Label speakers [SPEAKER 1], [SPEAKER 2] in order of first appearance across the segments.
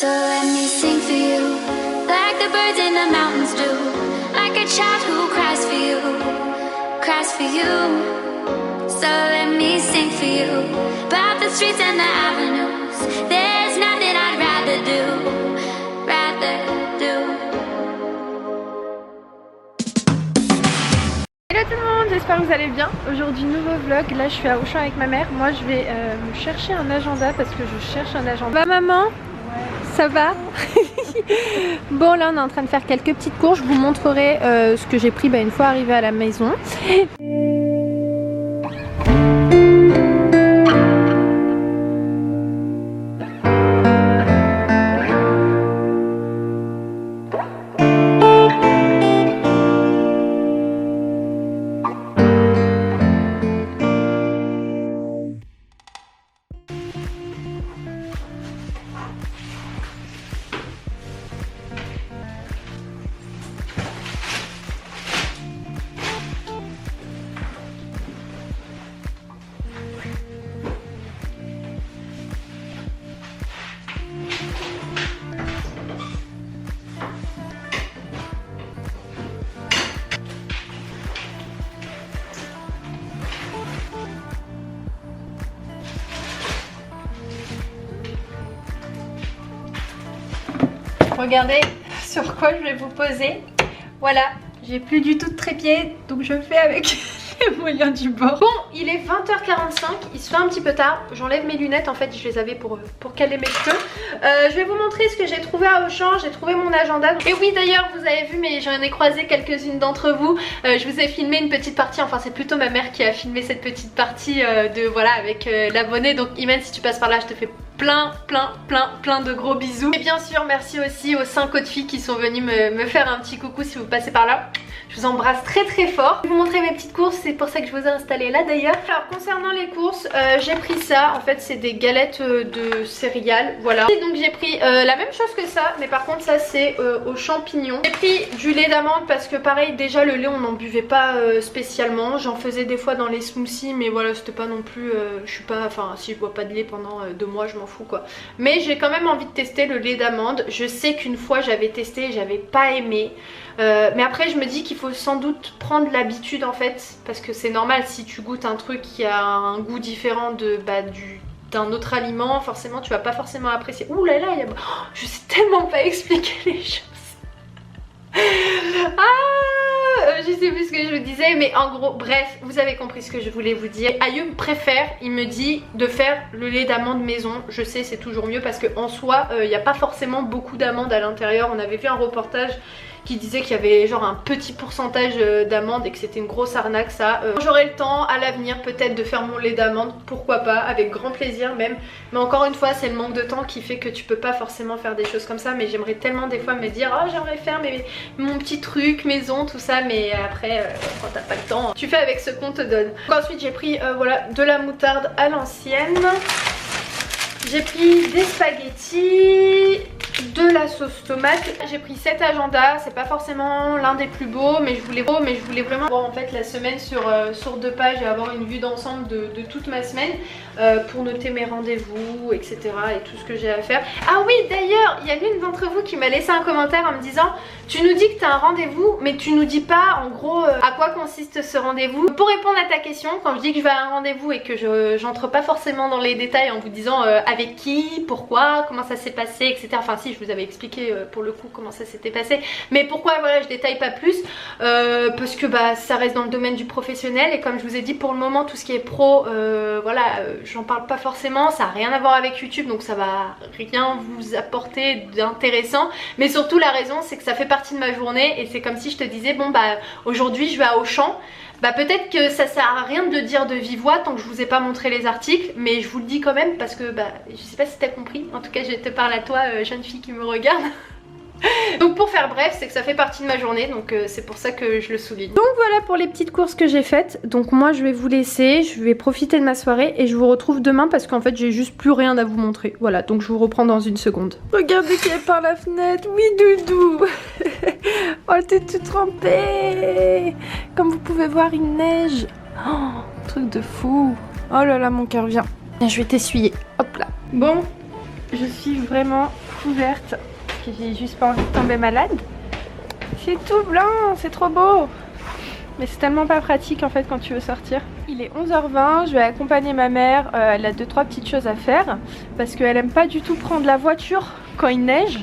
[SPEAKER 1] So let me sing for you, like the birds in the mountains do, like a child who cries for you, cries for you. So let me sing for you, about the streets and the avenues. There's nothing I'd rather do, rather do.
[SPEAKER 2] Hello tout le monde, j'espère que vous allez bien. Aujourd'hui nouveau vlog, là je suis à Auchan avec ma mère. Moi je vais me chercher un agenda parce que je cherche un agenda. Va maman? Ouais. Ça va? Bon là on est en train de faire quelques petites courses. Je vous montrerai ce que j'ai pris une fois arrivé à la maison. Regardez sur quoi je vais vous poser. Voilà, j'ai plus du tout de trépied, donc je fais avec les moyens du bord. Bon, il est 20h45, il se fait un petit peu tard. J'enlève mes lunettes, en fait je les avais pour caler mes cheveux. Je vais vous montrer ce que j'ai trouvé à Auchan. J'ai trouvé mon agenda. Et oui d'ailleurs vous avez vu, mais j'en ai croisé quelques-unes d'entre vous. Je vous ai filmé une petite partie, enfin c'est plutôt ma mère qui a filmé cette petite partie avec l'abonné. Donc Imen, si tu passes par là, je te fais plein de gros bisous. Et bien sûr merci aussi aux 5 autres filles qui sont venues me faire un petit coucou si vous passez par là. Je vous embrasse très fort. Je vais vous montrer mes petites courses, c'est pour ça que je vous ai installé là d'ailleurs. Alors concernant les courses, j'ai pris ça. En fait c'est des galettes de céréales, voilà. Et donc j'ai pris la même chose que ça, mais par contre ça c'est aux champignons. J'ai pris du lait d'amande parce que pareil, déjà le lait on n'en buvait pas spécialement. J'en faisais des fois dans les smoothies, mais voilà c'était pas non plus, je suis pas, enfin si je bois pas de lait pendant 2 mois je m'en fous quoi. Mais j'ai quand même envie de tester le lait d'amande. Je sais qu'une fois j'avais testé et j'avais pas aimé. Mais après je me dis qu'il faut sans doute prendre l'habitude en fait, parce que c'est normal si tu goûtes un truc qui a un goût différent d'un autre aliment, forcément tu vas pas forcément apprécier. Ouh là là, je sais tellement pas expliquer les choses. Je sais plus ce que je vous disais, mais en gros bref, vous avez compris ce que je voulais vous dire. Ayoub préfère, il me dit de faire le lait d'amande maison. Je sais, c'est toujours mieux parce qu'en soi il n'y a pas forcément beaucoup d'amandes à l'intérieur. On avait vu un reportage qui disait qu'il y avait genre un petit pourcentage d'amandes et que c'était une grosse arnaque ça. J'aurai le temps à l'avenir peut-être de faire mon lait d'amande, pourquoi pas, avec grand plaisir même. Mais encore une fois c'est le manque de temps qui fait que tu peux pas forcément faire des choses comme ça. Mais j'aimerais tellement des fois me dire oh j'aimerais faire mon petit truc maison tout ça. Mais après quand t'as pas le temps tu fais avec ce qu'on te donne. Donc, ensuite j'ai pris voilà de la moutarde à l'ancienne. J'ai pris des spaghettis, de la sauce tomate. J'ai pris cet agenda, c'est pas forcément l'un des plus beaux, mais je voulais vraiment avoir en fait la semaine sur 2 pages et avoir une vue d'ensemble de toute ma semaine pour noter mes rendez-vous, etc. et tout ce que j'ai à faire. Ah oui d'ailleurs, il y a l'une d'entre vous qui m'a laissé un commentaire en me disant tu nous dis que tu as un rendez-vous mais tu nous dis pas en gros à quoi consiste ce rendez-vous. Pour répondre à ta question, quand je dis que je vais à un rendez-vous et que j'entre pas forcément dans les détails en vous disant avec qui, pourquoi, comment ça s'est passé, etc. Enfin si, je vous avais expliqué pour le coup comment ça s'était passé, mais pourquoi voilà je détaille pas plus parce que ça reste dans le domaine du professionnel et comme je vous ai dit pour le moment tout ce qui est pro voilà j'en parle pas forcément, ça a rien à voir avec YouTube donc ça va rien vous apporter d'intéressant, mais surtout la raison c'est que ça fait partie de ma journée et c'est comme si je te disais bon aujourd'hui je vais à Auchan. Peut-être que ça sert à rien de le dire de vive voix tant que je vous ai pas montré les articles, mais je vous le dis quand même parce que je sais pas si t'as compris, en tout cas je te parle à toi jeune fille qui me regarde. Donc pour faire bref, c'est que ça fait partie de ma journée, donc c'est pour ça que je le souligne. Donc voilà pour les petites courses que j'ai faites. Donc moi je vais vous laisser, je vais profiter de ma soirée et je vous retrouve demain parce qu'en fait j'ai juste plus rien à vous montrer. Voilà, donc je vous reprends dans une seconde. Regardez qui est par la fenêtre, oui Doudou. Oh t'es toute trempée. Comme vous pouvez voir il neige. Oh, truc de fou. Oh là là mon cœur vient. Je vais t'essuyer, hop là. Bon, je suis vraiment couverte parce que j'ai juste pas envie de tomber malade. C'est tout blanc, c'est trop beau. Mais c'est tellement pas pratique en fait quand tu veux sortir. Il est 11h20, je vais accompagner ma mère, elle a 2-3 petites choses à faire parce qu'elle aime pas du tout prendre la voiture quand il neige.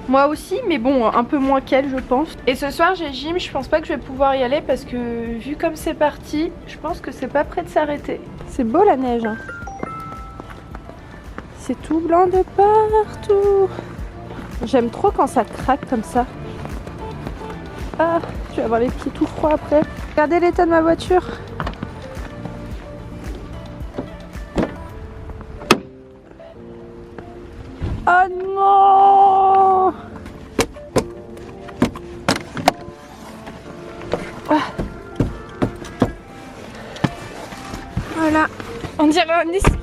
[SPEAKER 2] Moi aussi, mais bon, un peu moins qu'elle je pense. Et ce soir j'ai gym, je pense pas que je vais pouvoir y aller parce que vu comme c'est parti, je pense que c'est pas prêt de s'arrêter. C'est beau la neige hein. C'est tout blanc de partout. J'aime trop quand ça craque comme ça. Ah, je vais avoir les pieds tout froids après. Regardez l'état de ma voiture. Oh non! Ah. Voilà, on dirait un esquimau.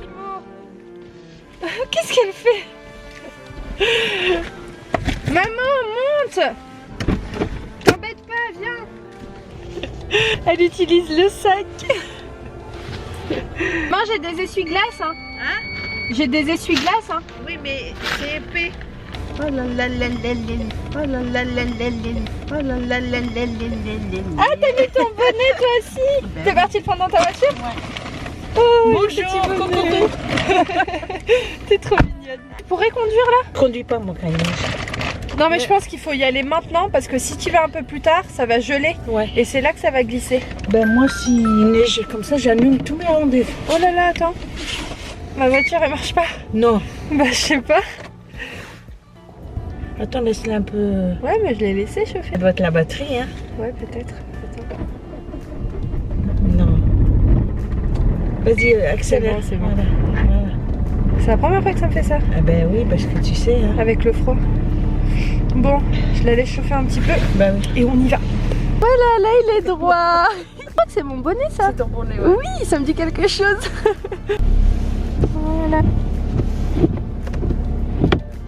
[SPEAKER 2] Qu'est-ce qu'elle fait? Maman, monte! T'embête pas, viens! Elle utilise le sac. Maman, j'ai des essuie-glaces, hein?
[SPEAKER 3] Hein?
[SPEAKER 2] J'ai des essuie-glaces, hein?
[SPEAKER 3] Oui, mais c'est épais. Oh là là là là là. Oh là là là là là. Oh là là là là là.
[SPEAKER 2] Ah, t'as mis ton bonnet toi aussi? T'es partie le prendre dans ta voiture?
[SPEAKER 3] Ouais.
[SPEAKER 2] Oh,
[SPEAKER 3] Bonjour,
[SPEAKER 2] cocotte. T'es trop mignonne. Tu pourrais conduire là?
[SPEAKER 3] Conduis pas mon cahier.
[SPEAKER 2] Non mais je pense qu'il faut y aller maintenant parce que si tu vas un peu plus tard, ça va geler.
[SPEAKER 3] Ouais.
[SPEAKER 2] Et c'est là que ça va glisser.
[SPEAKER 3] Ben moi, s'il neige comme ça, j'annule tous mes rendez-vous.
[SPEAKER 2] Oh là là, attends. Ma voiture elle marche pas.
[SPEAKER 3] Non.
[SPEAKER 2] Bah je sais pas.
[SPEAKER 3] Attends, laisse-la un peu.
[SPEAKER 2] Ouais mais je l'ai laissé chauffer.
[SPEAKER 3] Ça doit être la batterie, hein?
[SPEAKER 2] Ouais peut-être. Attends.
[SPEAKER 3] Non. Vas-y, accélère.
[SPEAKER 2] C'est bon, c'est bon.
[SPEAKER 3] Voilà. Voilà.
[SPEAKER 2] C'est la première fois que ça me fait ça.
[SPEAKER 3] Ah ben oui, parce que tu sais, hein.
[SPEAKER 2] Avec le froid. Bon, je la laisse chauffer un petit peu.
[SPEAKER 3] Bah oui.
[SPEAKER 2] Et on y va. Voilà, là il est droit. Je crois que c'est mon bonnet ça.
[SPEAKER 3] C'est ton bonnet, ouais.
[SPEAKER 2] Oui, ça me dit quelque chose. Voilà.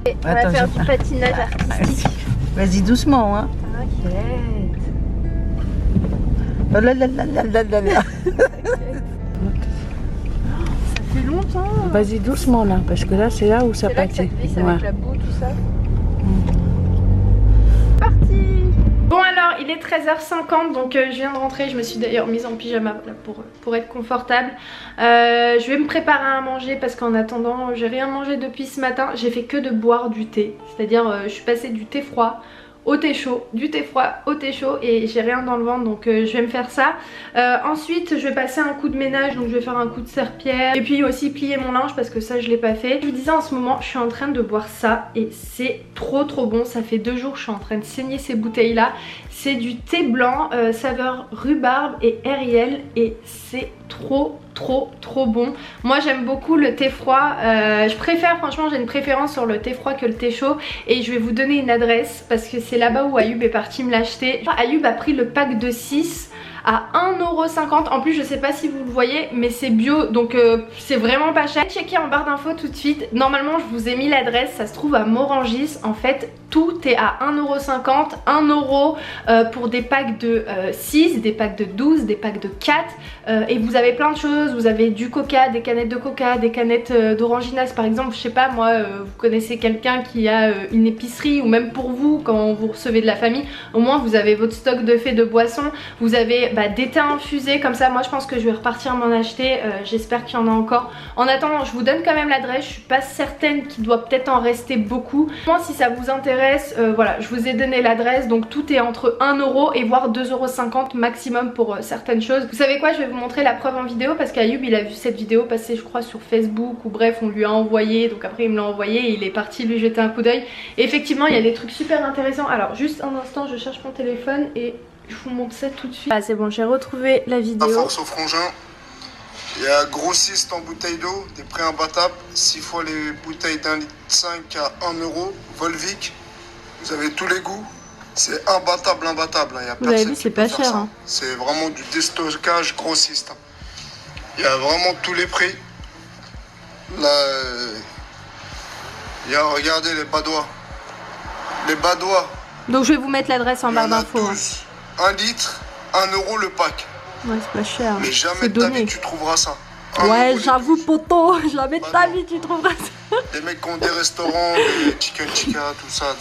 [SPEAKER 2] Et on va
[SPEAKER 3] Attends,
[SPEAKER 2] faire
[SPEAKER 3] je-
[SPEAKER 2] du patinage artistique.
[SPEAKER 3] Vas-y, doucement, hein.
[SPEAKER 2] T'inquiète.
[SPEAKER 3] Oh là là là là là là là.
[SPEAKER 2] Ça fait longtemps.
[SPEAKER 3] Vas-y, doucement, là, parce que là, c'est là où ça
[SPEAKER 2] C'est là que ça
[SPEAKER 3] pâtit.
[SPEAKER 2] glisse
[SPEAKER 3] Ouais.
[SPEAKER 2] avec la boue, tout ça. Parti. Bon alors, il est 13h50, donc je viens de rentrer. Je me suis d'ailleurs mise en pyjama là, pour être confortable. Je vais me préparer à manger parce qu'en attendant, j'ai rien mangé depuis ce matin. J'ai fait que de boire du thé. C'est-à-dire, je suis passée du thé froid au thé chaud, du thé froid au thé chaud et j'ai rien dans le ventre donc je vais me faire ça. Ensuite je vais passer un coup de ménage, donc je vais faire un coup de serpillère et puis aussi plier mon linge parce que ça je l'ai pas fait. Je vous disais en ce moment je suis en train de boire ça et c'est trop bon. Ça fait 2 jours que je suis en train de saigner ces bouteilles là. C'est du thé blanc saveur rhubarbe et Ariel et c'est trop bon. Moi j'aime beaucoup le thé froid, je préfère, franchement j'ai une préférence sur le thé froid que le thé chaud et je vais vous donner une adresse parce que c'est là-bas où Ayoub est parti me l'acheter. Ayoub a pris le pack de 6 à 1,50€. En plus je sais pas si vous le voyez mais c'est bio donc c'est vraiment pas cher. Checkez en barre d'infos tout de suite. Normalement je vous ai mis l'adresse, ça se trouve à Morangis. En fait tout est à 1,50€, 1€ pour des packs de 6, des packs de 12, des packs de 4 et vous avez plein de choses. Vous avez du coca, des canettes de coca, des canettes d'oranginas par exemple. Je sais pas moi, vous connaissez quelqu'un qui a une épicerie ou même pour vous quand vous recevez de la famille, au moins vous avez votre stock de fait de boissons. Vous avez des thés infusés comme ça. Moi je pense que je vais repartir m'en acheter, j'espère qu'il y en a encore. En attendant je vous donne quand même l'adresse, je suis pas certaine qu'il doit peut-être en rester beaucoup. Moi si ça vous intéresse, voilà je vous ai donné l'adresse. Donc tout est entre 1€ et voire 2,50€ maximum pour certaines choses. Vous savez quoi, je vais vous montrer la preuve en vidéo parce qu'Ayoub il a vu cette vidéo passer je crois sur Facebook ou bref on lui a envoyé, donc après il me l'a envoyé et il est parti lui jeter un coup d'œil. Et effectivement il y a des trucs super intéressants. Alors juste un instant, je cherche mon téléphone et je vous montre ça tout de suite. Ah c'est bon, j'ai retrouvé la vidéo.
[SPEAKER 4] La force au frangin. Il y a grossiste en bouteille d'eau, des prix imbattables. 6 fois les bouteilles d'1,5 litre à 1€. Volvic, vous avez tous les goûts. C'est imbattable. Il y a
[SPEAKER 2] Vous avez
[SPEAKER 4] personne
[SPEAKER 2] vu,
[SPEAKER 4] qui
[SPEAKER 2] c'est
[SPEAKER 4] peut
[SPEAKER 2] pas
[SPEAKER 4] faire
[SPEAKER 2] cher.
[SPEAKER 4] ça.
[SPEAKER 2] Hein.
[SPEAKER 4] C'est vraiment du déstockage grossiste. Il y a vraiment tous les prix. Là, il y a, regardez les badois. Les badois.
[SPEAKER 2] Donc je vais vous mettre l'adresse en
[SPEAKER 4] Il y
[SPEAKER 2] barre
[SPEAKER 4] en a
[SPEAKER 2] d'infos.
[SPEAKER 4] 12. 1 litre, 1€ le pack.
[SPEAKER 2] Ouais c'est pas cher.
[SPEAKER 4] Mais jamais
[SPEAKER 2] C'est
[SPEAKER 4] de ta vie
[SPEAKER 2] donné.
[SPEAKER 4] tu trouveras ça.
[SPEAKER 2] Ouais, j'avoue, poto, jamais de ta vie tu trouveras ça.
[SPEAKER 4] Des mecs qui ont des restaurants, des chicken tikka, tout ça.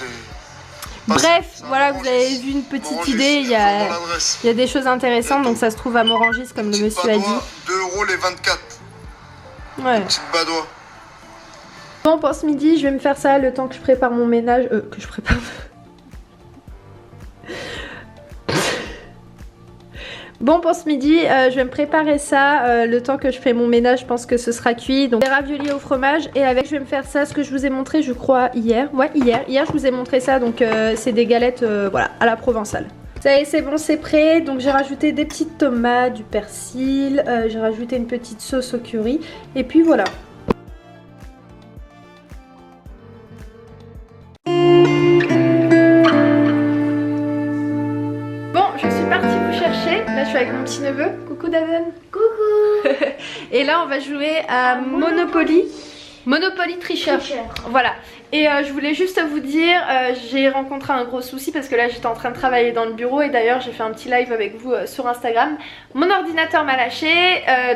[SPEAKER 2] Bref, voilà, vous avez vu une petite idée. Il y a des choses intéressantes, donc ça se trouve à Morangis, comme le monsieur a dit.
[SPEAKER 4] 2 € les 24.
[SPEAKER 2] Ouais.
[SPEAKER 4] Une petite badoie.
[SPEAKER 2] Bon, pour ce midi, je vais me faire ça le temps que je prépare mon ménage. Que je prépare. Bon, pour ce midi, je vais me préparer ça le temps que je fais mon ménage. Je pense que ce sera cuit. Donc des raviolis au fromage, et avec je vais me faire ça, ce que je vous ai montré je crois hier. Ouais, hier je vous ai montré ça. Donc c'est des galettes voilà, à la provençale. Ça y est, c'est bon, c'est prêt. Donc j'ai rajouté des petites tomates, du persil, j'ai rajouté une petite sauce au curry, et puis voilà. Là je suis avec mon petit neveu. Coucou Dazen.
[SPEAKER 1] Coucou.
[SPEAKER 2] Et là on va jouer à Monopoly. Monopoly tricheur. Voilà. Et je voulais juste vous dire, j'ai rencontré un gros souci parce que là j'étais en train de travailler dans le bureau, et d'ailleurs j'ai fait un petit live avec vous sur Instagram. Mon ordinateur m'a lâché,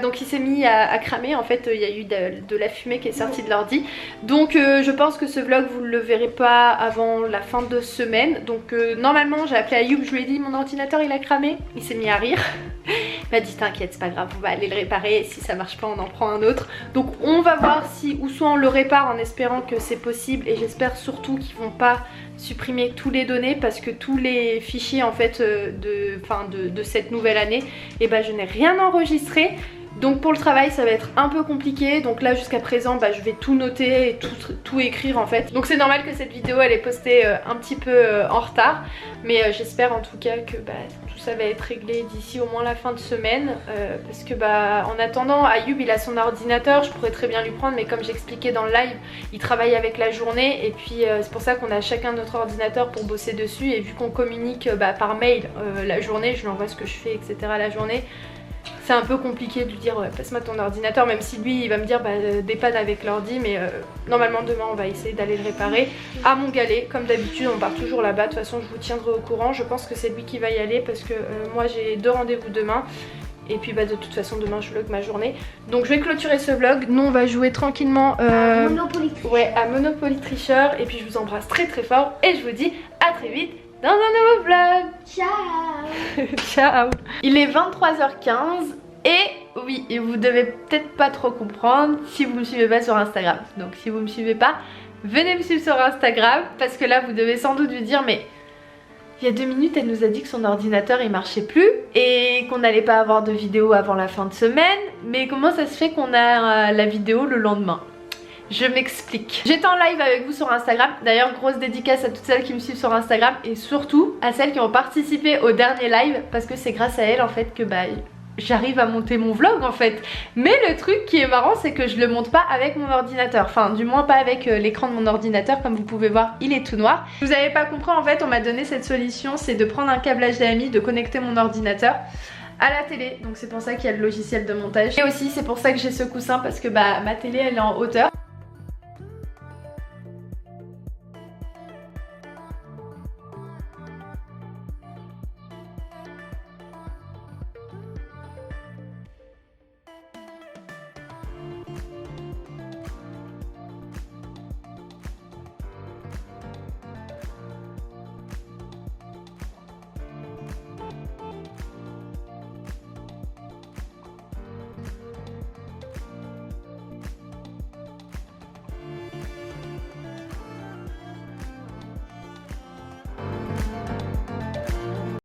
[SPEAKER 2] donc il s'est mis à cramer. En fait il y a eu de la fumée qui est sortie de l'ordi. Donc je pense que ce vlog vous ne le verrez pas avant la fin de semaine. Donc normalement j'ai appelé Ayoub, je lui ai dit mon ordinateur il a cramé. Il s'est mis à rire. Il m'a dit t'inquiète, c'est pas grave, on va aller le réparer, et si ça marche pas on en prend un autre. Donc on va voir si, ou soit on le répare en espérant que c'est possible, et j'espère surtout qu'ils vont pas supprimer tous les données, parce que tous les fichiers en fait de cette nouvelle année, et ben je n'ai rien enregistré. Donc pour le travail ça va être un peu compliqué. Donc là jusqu'à présent je vais tout noter et tout écrire en fait. Donc c'est normal que cette vidéo elle est postée un petit peu en retard. Mais j'espère en tout cas que tout ça va être réglé d'ici au moins la fin de semaine. Parce que en attendant, Ayoub il a son ordinateur, je pourrais très bien lui prendre. Mais comme j'expliquais dans le live, il travaille avec la journée. Et puis c'est pour ça qu'on a chacun notre ordinateur pour bosser dessus. Et vu qu'on communique par mail la journée, je lui envoie ce que je fais etc. la journée. C'est un peu compliqué de lui dire passe-moi ton ordinateur, même si lui il va me dire dépanne avec l'ordi, mais normalement demain on va essayer d'aller le réparer à Montgallet. Comme d'habitude on part toujours là-bas, de toute façon je vous tiendrai au courant. Je pense que c'est lui qui va y aller parce que moi j'ai 2 rendez-vous demain. Et puis de toute façon demain je vlog ma journée. Donc je vais clôturer ce vlog. Nous on va jouer tranquillement
[SPEAKER 1] à Monopoly Tricheur.
[SPEAKER 2] Ouais, à Monopoly Tricheur. Et puis je vous embrasse très très fort, et je vous dis à très vite dans un nouveau vlog.
[SPEAKER 1] Ciao.
[SPEAKER 2] Ciao. Il est 23h15 et oui, et vous devez peut-être pas trop comprendre si vous me suivez pas sur Instagram. Donc si vous me suivez pas, venez me suivre sur Instagram, parce que là vous devez sans doute vous dire mais il y a 2 minutes elle nous a dit que son ordinateur il marchait plus et qu'on n'allait pas avoir de vidéo avant la fin de semaine. Mais comment ça se fait qu'on a la vidéo le lendemain? Je m'explique. J'étais en live avec vous sur Instagram. D'ailleurs grosse dédicace à toutes celles qui me suivent sur Instagram, et surtout à celles qui ont participé au dernier live, parce que c'est grâce à elles en fait que j'arrive à monter mon vlog en fait. Mais le truc qui est marrant c'est que je le monte pas avec mon ordinateur. Enfin du moins pas avec l'écran de mon ordinateur. Comme vous pouvez voir il est tout noir. Vous avez pas compris en fait, on m'a donné cette solution. C'est de prendre un câble HDMI, de connecter mon ordinateur à la télé. Donc c'est pour ça qu'il y a le logiciel de montage. Et aussi c'est pour ça que j'ai ce coussin, parce que ma télé elle est en hauteur.